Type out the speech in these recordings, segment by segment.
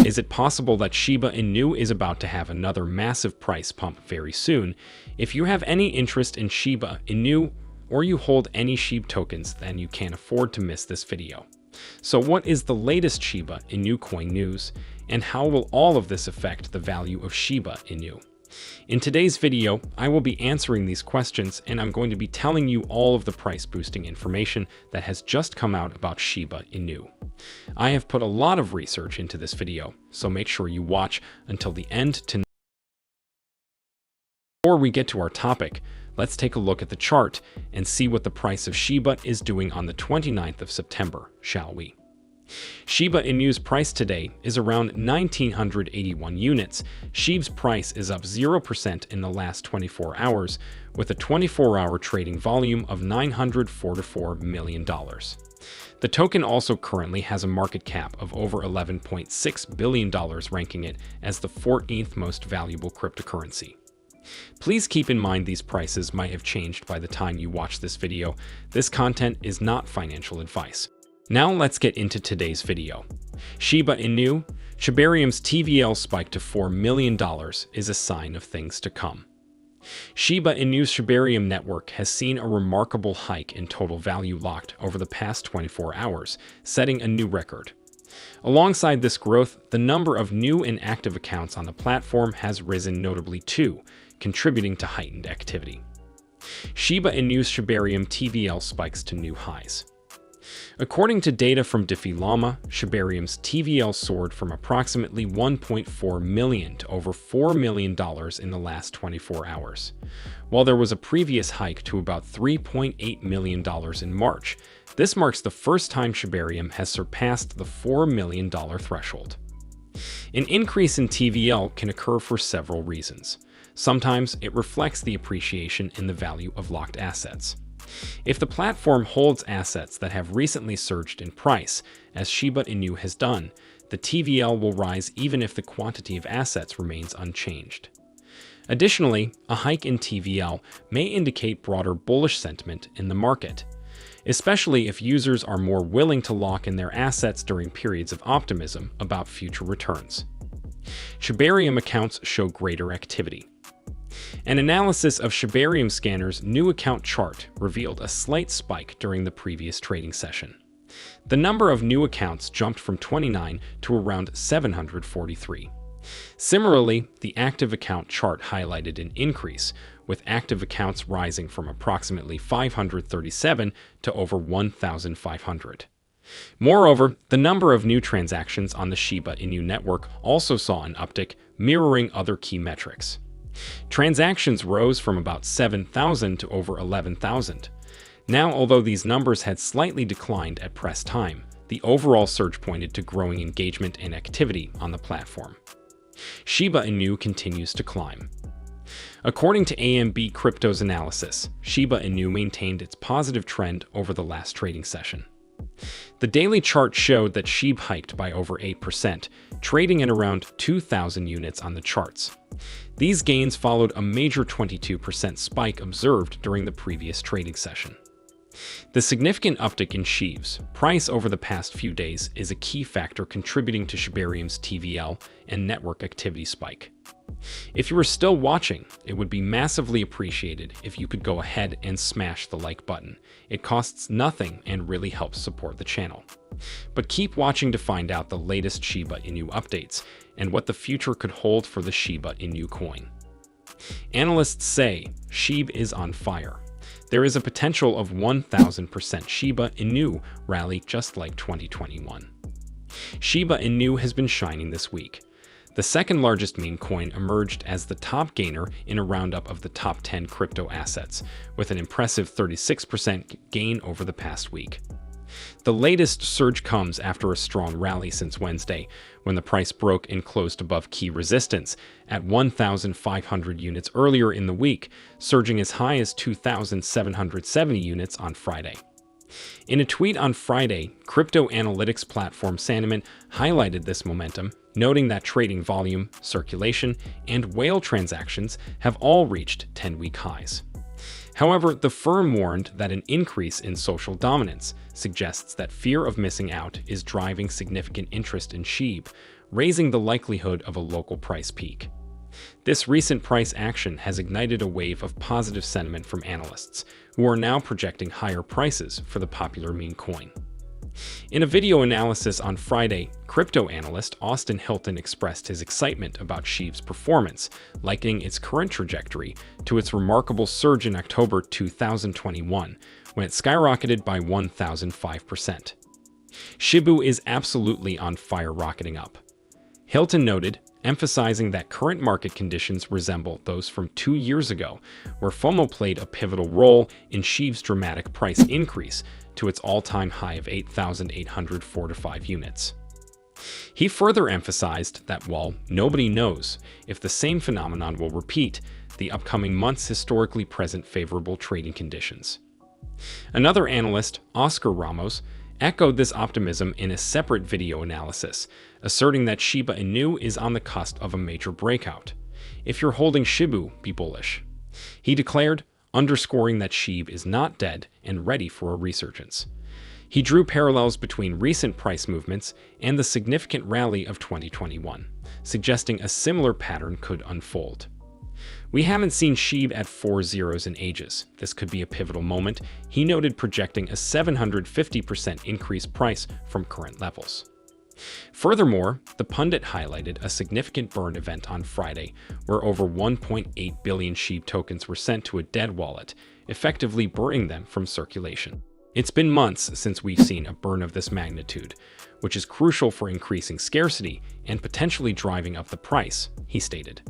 Is it possible that Shiba Inu is about to have another massive price pump very soon? If you have any interest in Shiba Inu or you hold any SHIB tokens, then you can't afford to miss this video. So what is the latest Shiba Inu coin news, and how will all of this affect the value of Shiba Inu? In today's video, I will be answering these questions, and I'm going to be telling you all of the price boosting information that has just come out about Shiba Inu. I have put a lot of research into this video, so make sure you watch until the end to. Before we get to our topic, let's take a look at the chart and see what the price of Shiba is doing on the 29th of September, shall we? Shiba Inu's price today is around 1,981 units. SHIB's price is up 0% in the last 24 hours, with a 24-hour trading volume of $944 million. The token also currently has a market cap of over $11.6 billion, ranking it as the 14th most valuable cryptocurrency. Please keep in mind these prices might have changed by the time you watch this video. This content is not financial advice. Now let's get into today's video. Shiba Inu, Shibarium's TVL spike to $4 million is a sign of things to come. Shiba Inu's Shibarium network has seen a remarkable hike in total value locked over the past 24 hours, setting a new record. Alongside this growth, the number of new and active accounts on the platform has risen notably too, contributing to heightened activity. Shiba Inu's Shibarium TVL spikes to new highs. According to data from Diffie Llama, Shibarium's TVL soared from approximately $1.4 million to over $4 million in the last 24 hours. While there was a previous hike to about $3.8 million in March, this marks the first time Shibarium has surpassed the $4 million threshold. An increase in TVL can occur for several reasons. Sometimes it reflects the appreciation in the value of locked assets. If the platform holds assets that have recently surged in price, as Shiba Inu has done, the TVL will rise even if the quantity of assets remains unchanged. Additionally, a hike in TVL may indicate broader bullish sentiment in the market, especially if users are more willing to lock in their assets during periods of optimism about future returns. Shibarium accounts show greater activity. An analysis of Shibarium Scanner's new account chart revealed a slight spike during the previous trading session. The number of new accounts jumped from 29 to around 743. Similarly, the active account chart highlighted an increase, with active accounts rising from approximately 537 to over 1,500. Moreover, the number of new transactions on the Shiba Inu network also saw an uptick, mirroring other key metrics. Transactions rose from about 7,000 to over 11,000. Now, although these numbers had slightly declined at press time, the overall surge pointed to growing engagement and activity on the platform. Shiba Inu continues to climb. According to AMB Crypto's analysis, Shiba Inu maintained its positive trend over the last trading session. The daily chart showed that SHIB hiked by over 8%, trading at around 2,000 units on the charts. These gains followed a major 22% spike observed during the previous trading session. The significant uptick in SHIB's price over the past few days is a key factor contributing to Shibarium's TVL and network activity spike. If you are still watching, it would be massively appreciated if you could go ahead and smash the like button. It costs nothing and really helps support the channel. But keep watching to find out the latest Shiba Inu updates and what the future could hold for the Shiba Inu coin. Analysts say SHIB is on fire. There is a potential of 1,000% Shiba Inu rally just like 2021. Shiba Inu has been shining this week. The second largest meme coin emerged as the top gainer in a roundup of the top 10 crypto assets, with an impressive 36% gain over the past week. The latest surge comes after a strong rally since Wednesday, when the price broke and closed above key resistance at 1,500 units earlier in the week, surging as high as 2,770 units on Friday. In a tweet on Friday, crypto analytics platform Sentiment highlighted this momentum, noting that trading volume, circulation, and whale transactions have all reached 10-week highs. However, the firm warned that an increase in social dominance suggests that fear of missing out is driving significant interest in SHIB, raising the likelihood of a local price peak. This recent price action has ignited a wave of positive sentiment from analysts, who are now projecting higher prices for the popular meme coin. In a video analysis on Friday, crypto analyst Austin Hilton expressed his excitement about SHIB's performance, likening its current trajectory to its remarkable surge in October 2021, when it skyrocketed by 1,005%. Shibu is absolutely on fire, rocketing up. Hilton noted, emphasizing that current market conditions resemble those from 2 years ago, where FOMO played a pivotal role in SHIB's dramatic price increase to its all-time high of 8,845 units. He further emphasized that while nobody knows if the same phenomenon will repeat, the upcoming months historically present favorable trading conditions. Another analyst, Oscar Ramos, echoed this optimism in a separate video analysis, asserting that Shiba Inu is on the cusp of a major breakout. "If you're holding Shibu, be bullish," he declared, underscoring that SHIB is not dead and ready for a resurgence. He drew parallels between recent price movements and the significant rally of 2021, suggesting a similar pattern could unfold. "We haven't seen SHIB at 4 zeros in ages. This could be a pivotal moment," he noted, projecting a 750% increase price from current levels. Furthermore, the pundit highlighted a significant burn event on Friday, where over 1.8 billion SHIB tokens were sent to a dead wallet, effectively burning them from circulation. "It's been months since we've seen a burn of this magnitude, which is crucial for increasing scarcity and potentially driving up the price," he stated.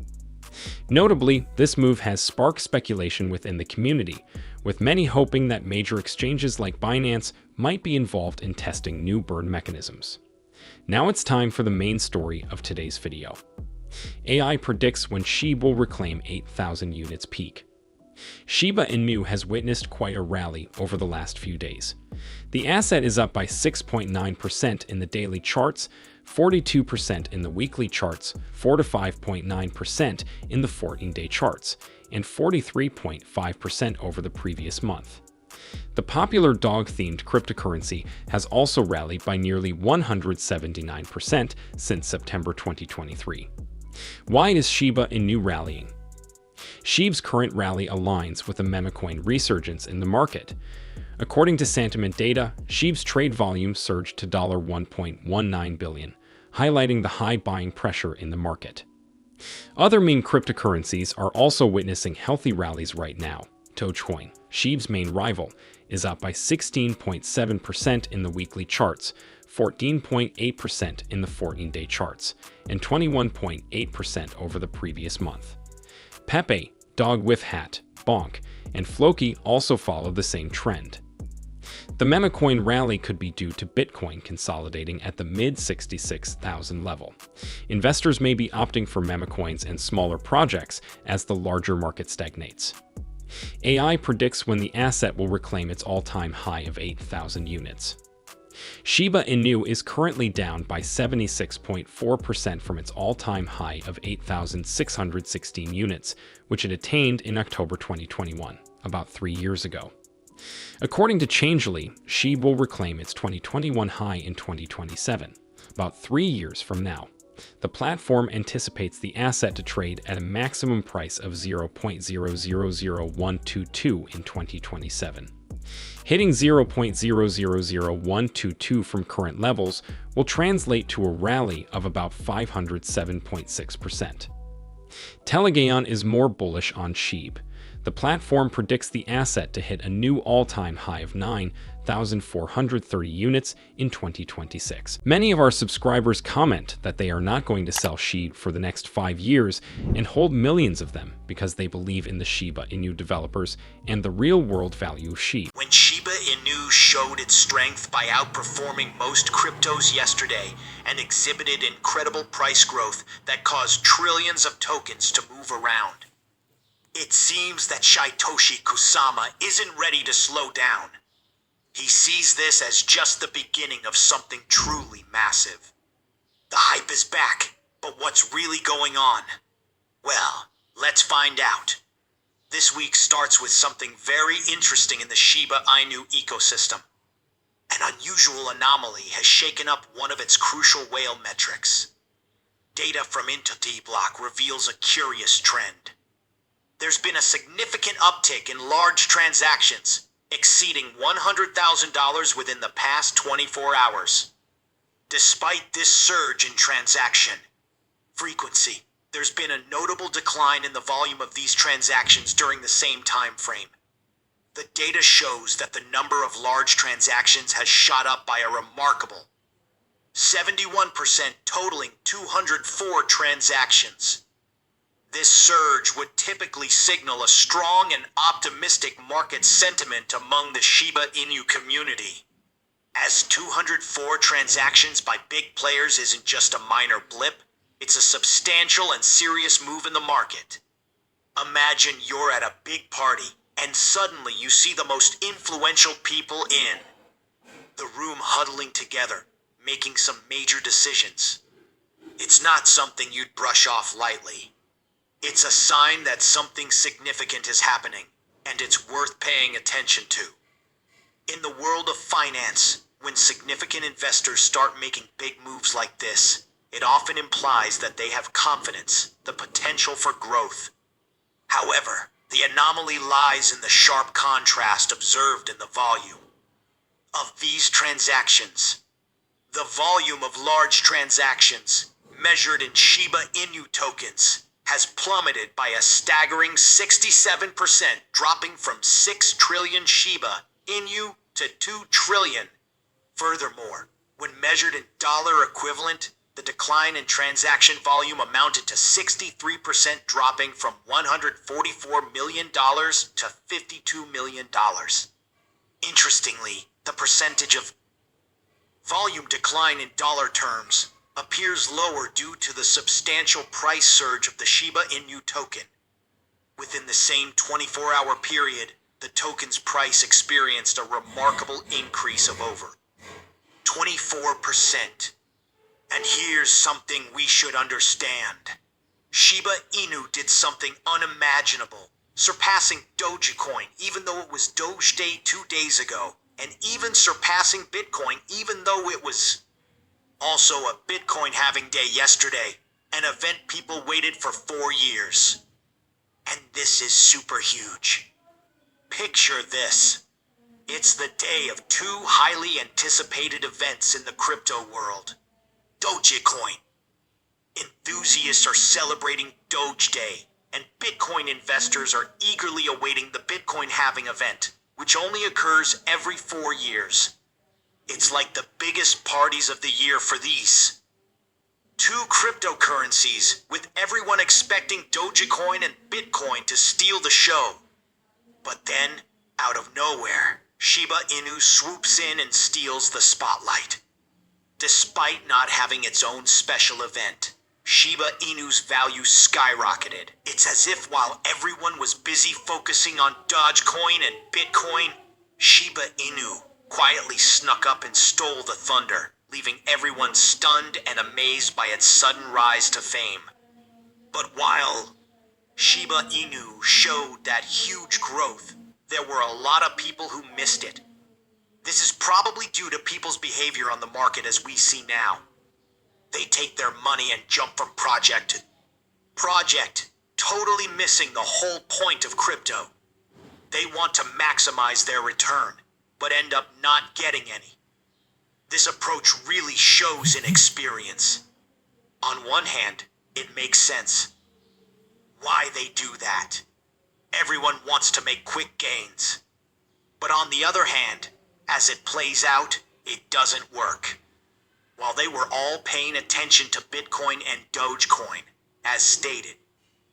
Notably, this move has sparked speculation within the community, with many hoping that major exchanges like Binance might be involved in testing new burn mechanisms. Now it's time for the main story of today's video. AI predicts when SHIB will reclaim 8,000 units peak. Shiba Inu has witnessed quite a rally over the last few days. The asset is up by 6.9% in the daily charts, 42% in the weekly charts, 45.9% in the 14-day charts, and 43.5% over the previous month. The popular dog-themed cryptocurrency has also rallied by nearly 179% since September 2023. Why is Shiba Inu rallying? SHIB's current rally aligns with a meme coin resurgence in the market. According to sentiment data, SHIB's trade volume surged to $1.19 billion, highlighting the high buying pressure in the market. Other meme cryptocurrencies are also witnessing healthy rallies right now. Dogecoin, SHIB's main rival, is up by 16.7% in the weekly charts, 14.8% in the 14-day charts, and 21.8% over the previous month. Pepe, Dog with Hat, Bonk, and Floki also follow the same trend. The meme coin rally could be due to Bitcoin consolidating at the mid-66,000 level. Investors may be opting for meme coins and smaller projects as the larger market stagnates. AI predicts when the asset will reclaim its all-time high of 8,000 units. Shiba Inu is currently down by 76.4% from its all-time high of 8,616 units, which it attained in October 2021, about 3 years ago. According to Changelly, SHIB will reclaim its 2021 high in 2027, about 3 years from now. The platform anticipates the asset to trade at a maximum price of 0.000122 in 2027. Hitting 0.000122 from current levels will translate to a rally of about 507.6%. Telegaon is more bullish on SHIB. The platform predicts the asset to hit a new all-time high of 9,430 units in 2026. Many of our subscribers comment that they are not going to sell SHIB for the next 5 years and hold millions of them because they believe in the Shiba Inu developers and the real-world value of SHIB. When Shiba Inu showed its strength by outperforming most cryptos yesterday and exhibited incredible price growth that caused trillions of tokens to move around, it seems that Satoshi Kusama isn't ready to slow down. He sees this as just the beginning of something truly massive. The hype is back, but what's really going on? Well, let's find out. This week starts with something very interesting in the Shiba Inu ecosystem. An unusual anomaly has shaken up one of its crucial whale metrics. Data from Entity Block reveals a curious trend. There's been a significant uptick in large transactions, exceeding $100,000 within the past 24 hours. Despite this surge in transaction frequency, there's been a notable decline in the volume of these transactions during the same time frame. The data shows that the number of large transactions has shot up by a remarkable 71%, totaling 204 transactions. This surge would typically signal a strong and optimistic market sentiment among the Shiba Inu community. As 204 transactions by big players isn't just a minor blip, it's a substantial and serious move in the market. Imagine you're at a big party, and suddenly you see the most influential people in the room huddling together, making some major decisions. It's not something you'd brush off lightly. It's a sign that something significant is happening, and it's worth paying attention to. In the world of finance, when significant investors start making big moves like this, it often implies that they have confidence, the potential for growth. However, the anomaly lies in the sharp contrast observed in the volume of these transactions. The volume of large transactions, measured in Shiba Inu tokens, has plummeted by a staggering 67%, dropping from 6 trillion Shiba Inu to 2 trillion. Furthermore, when measured in dollar equivalent, the decline in transaction volume amounted to 63%, dropping from $144 million to $52 million. Interestingly, the percentage of volume decline in dollar terms appears lower due to the substantial price surge of the Shiba Inu token. Within the same 24-hour period, the token's price experienced a remarkable increase of over 24%. And here's something we should understand. Shiba Inu did something unimaginable, surpassing Dogecoin even though it was Doge Day 2 days ago, and even surpassing Bitcoin even though it was also a Bitcoin halving day yesterday, an event people waited for 4 years. And this is super huge. Picture this. It's the day of 2 highly anticipated events in the crypto world. Dogecoin. Enthusiasts are celebrating Doge Day, and Bitcoin investors are eagerly awaiting the Bitcoin halving event, which only occurs every 4 years. It's like the biggest parties of the year for these 2 cryptocurrencies, with everyone expecting Dogecoin and Bitcoin to steal the show. But then, out of nowhere, Shiba Inu swoops in and steals the spotlight. Despite not having its own special event, Shiba Inu's value skyrocketed. It's as if while everyone was busy focusing on Dogecoin and Bitcoin, Shiba Inu quietly snuck up and stole the thunder, leaving everyone stunned and amazed by its sudden rise to fame. But while Shiba Inu showed that huge growth, there were a lot of people who missed it. This is probably due to people's behavior on the market as we see now. They take their money and jump from project to project, totally missing the whole point of crypto. They want to maximize their return, but end up not getting any. This approach really shows in experience. On one hand, it makes sense why they do that. Everyone wants to make quick gains. But on the other hand, as it plays out, it doesn't work. While they were all paying attention to Bitcoin and Dogecoin, as stated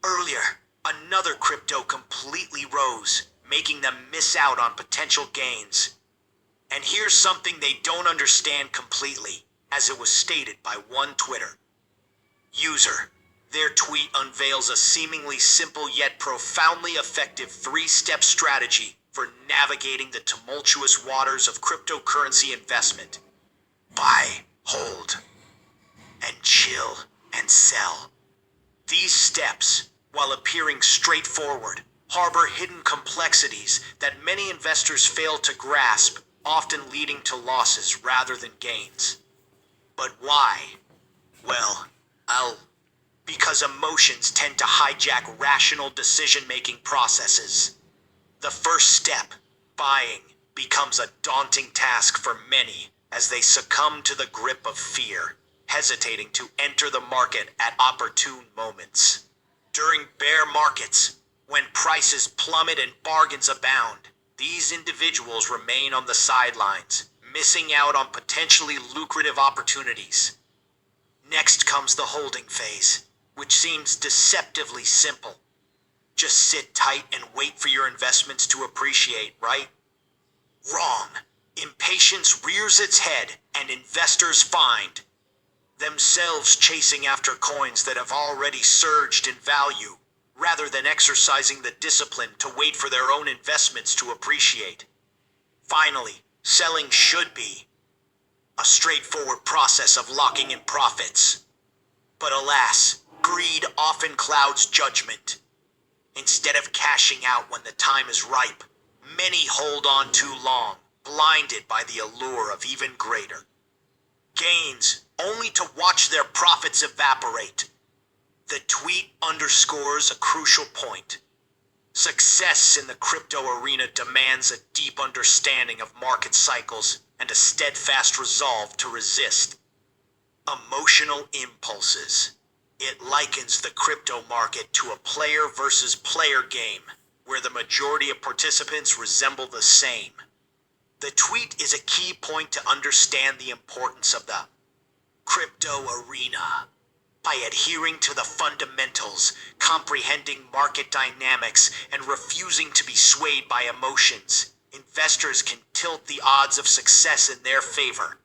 earlier, another crypto completely rose, making them miss out on potential gains. And here's something they don't understand completely, as it was stated by one Twitter user. Their tweet unveils a seemingly simple yet profoundly effective 3-step strategy for navigating the tumultuous waters of cryptocurrency investment. Buy, hold, and chill and sell. These steps, while appearing straightforward, harbor hidden complexities that many investors fail to grasp, often leading to losses rather than gains. But why? Well, I'll because emotions tend to hijack rational decision-making processes. The first step, buying, becomes a daunting task for many as they succumb to the grip of fear, hesitating to enter the market at opportune moments. During bear markets, when prices plummet and bargains abound, these individuals remain on the sidelines, missing out on potentially lucrative opportunities. Next comes the holding phase, which seems deceptively simple. Just sit tight and wait for your investments to appreciate, right? Wrong. Impatience rears its head, and investors find themselves chasing after coins that have already surged in value, rather than exercising the discipline to wait for their own investments to appreciate. Finally, selling should be a straightforward process of locking in profits. But alas, greed often clouds judgment. Instead of cashing out when the time is ripe, many hold on too long, blinded by the allure of even greater gains, only to watch their profits evaporate. The tweet underscores a crucial point. Success in the crypto arena demands a deep understanding of market cycles and a steadfast resolve to resist emotional impulses. It likens the crypto market to a player versus player game, where the majority of participants resemble the same. The tweet is a key point to understand the importance of the crypto arena. By adhering to the fundamentals, comprehending market dynamics, and refusing to be swayed by emotions, investors can tilt the odds of success in their favor.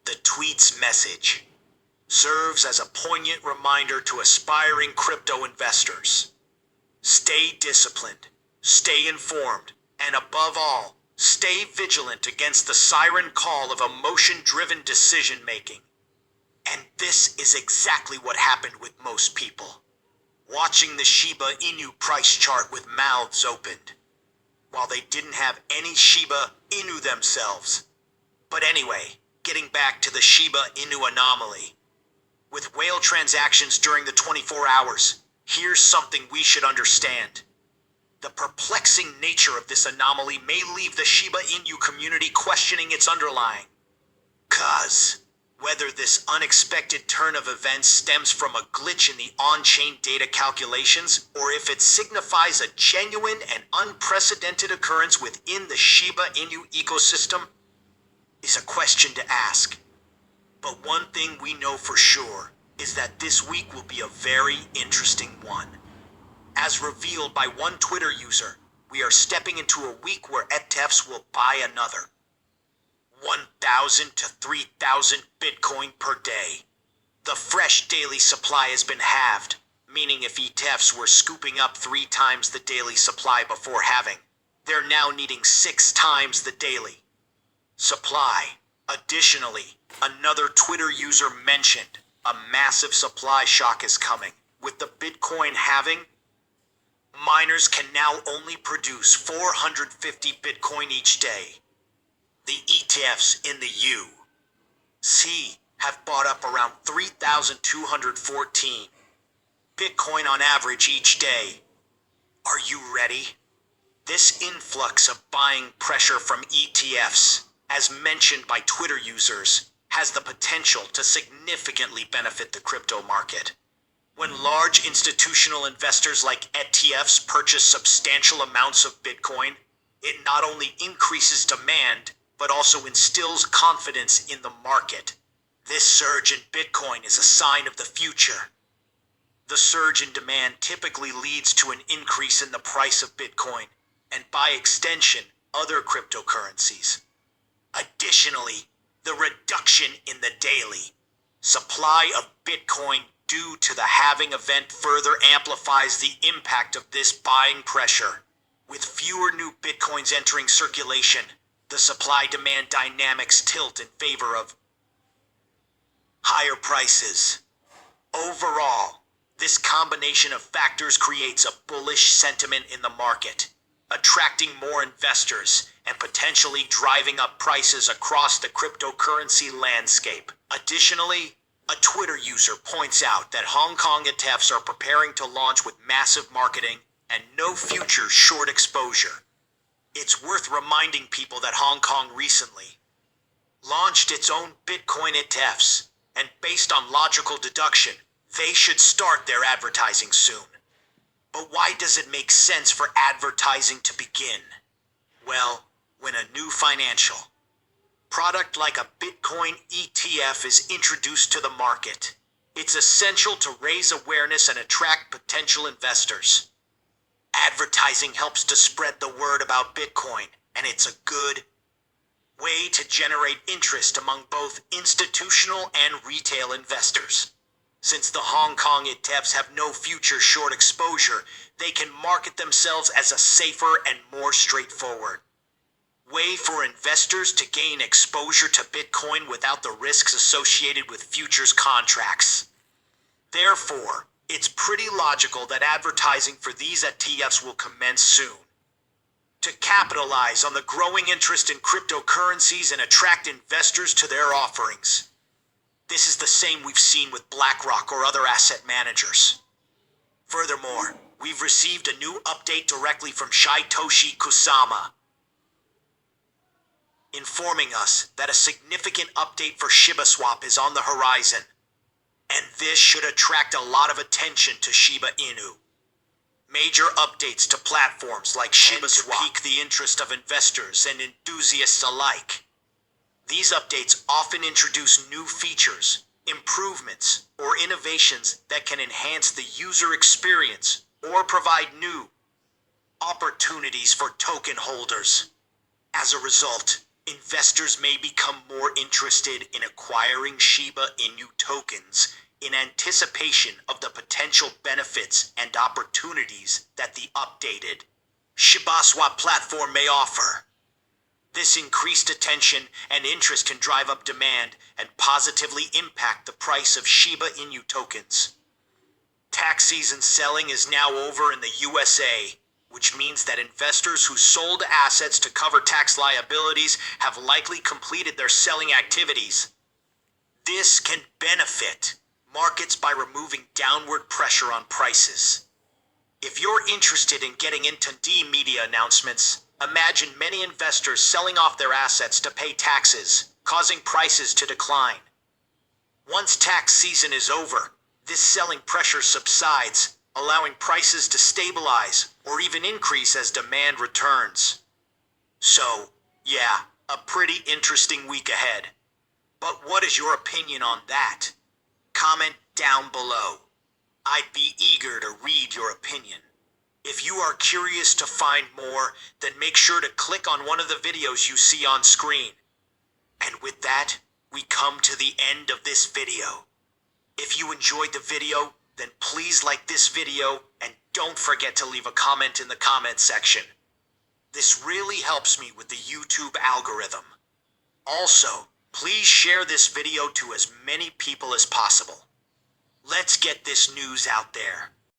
The tweet's message serves as a poignant reminder to aspiring crypto investors. Stay disciplined, stay informed, and above all, stay vigilant against the siren call of emotion-driven decision-making. And this is exactly what happened with most people, watching the Shiba Inu price chart with mouths opened, while they didn't have any Shiba Inu themselves. But anyway, getting back to the Shiba Inu anomaly. With whale transactions during the 24 hours, here's something we should understand. The perplexing nature of this anomaly may leave the Shiba Inu community questioning its underlying cause. Whether this unexpected turn of events stems from a glitch in the on-chain data calculations, or if it signifies a genuine and unprecedented occurrence within the Shiba Inu ecosystem, is a question to ask. But one thing we know for sure is that this week will be a very interesting one. As revealed by one Twitter user, we are stepping into a week where ETFs will buy another 1,000 to 3,000 Bitcoin per day. The fresh daily supply has been halved, meaning if ETFs were scooping up 3 times the daily supply before halving, they're now needing 6 times the daily supply. Additionally, another Twitter user mentioned a massive supply shock is coming. With the Bitcoin halving, miners can now only produce 450 Bitcoin each day. The ETFs in the U.S. have bought up around 3,214 Bitcoin on average each day. Are you ready? This influx of buying pressure from ETFs, as mentioned by Twitter users, has the potential to significantly benefit the crypto market. When large institutional investors like ETFs purchase substantial amounts of Bitcoin, it not only increases demand, but also instills confidence in the market. This surge in Bitcoin is a sign of the future. The surge in demand typically leads to an increase in the price of Bitcoin, and by extension, other cryptocurrencies. Additionally, the reduction in the daily supply of Bitcoin due to the halving event further amplifies the impact of this buying pressure. With fewer new Bitcoins entering circulation, the supply-demand dynamics tilt in favor of higher prices. Overall, this combination of factors creates a bullish sentiment in the market, attracting more investors and potentially driving up prices across the cryptocurrency landscape. Additionally, A Twitter user points out that Hong Kong ETFs are preparing to launch with massive marketing and no future short exposure. It's worth reminding people that Hong Kong recently launched its own Bitcoin ETFs, and based on logical deduction, they should start their advertising soon. But why does it make sense for advertising to begin? Well, when a new financial product like a Bitcoin ETF is introduced to the market, it's essential to raise awareness and attract potential investors. Advertising helps to spread the word about Bitcoin, and it's a good way to generate interest among both institutional and retail investors. Since the Hong Kong ETFs have no future short exposure, they can market themselves as a safer and more straightforward way for investors to gain exposure to Bitcoin without the risks associated with futures contracts. Therefore, it's pretty logical that advertising for these ETFs will commence soon. To capitalize on the growing interest in cryptocurrencies and attract investors to their offerings. This is the same we've seen with BlackRock or other asset managers. Furthermore, we've received a new update directly from Satoshi Kusama, informing us that a significant update for shibaswap is on the horizon, and this should attract a lot of attention to Shiba Inu. Major updates to platforms like shibaswap pique the interest of investors and enthusiasts alike. These updates often introduce new features, improvements, or innovations that can enhance the user experience or provide new opportunities for token holders. As a result, investors may become more interested in acquiring Shiba Inu tokens in anticipation of the potential benefits and opportunities that the updated shibaswap platform may offer. This increased attention and interest can drive up demand and positively impact the price of Shiba Inu tokens. Tax season selling is now over in the USA, which means that investors who sold assets to cover tax liabilities have likely completed their selling activities. This can benefit markets by removing downward pressure on prices. If you're interested in getting into media announcements, imagine many investors selling off their assets to pay taxes, causing prices to decline. Once tax season is over, this selling pressure subsides, allowing prices to stabilize or even increase as demand returns. So, yeah, a pretty interesting week ahead. But what is your opinion on that? Comment down below. I'd be eager to read your opinion. If you are curious to find more, then make sure to click on one of the videos you see on screen. And with that, we come to the end of this video. If you enjoyed the video, then please like this video and don't forget to leave a comment in the comment section. This really helps me with the YouTube algorithm. Also, please share this video to as many people as possible. Let's get this news out there.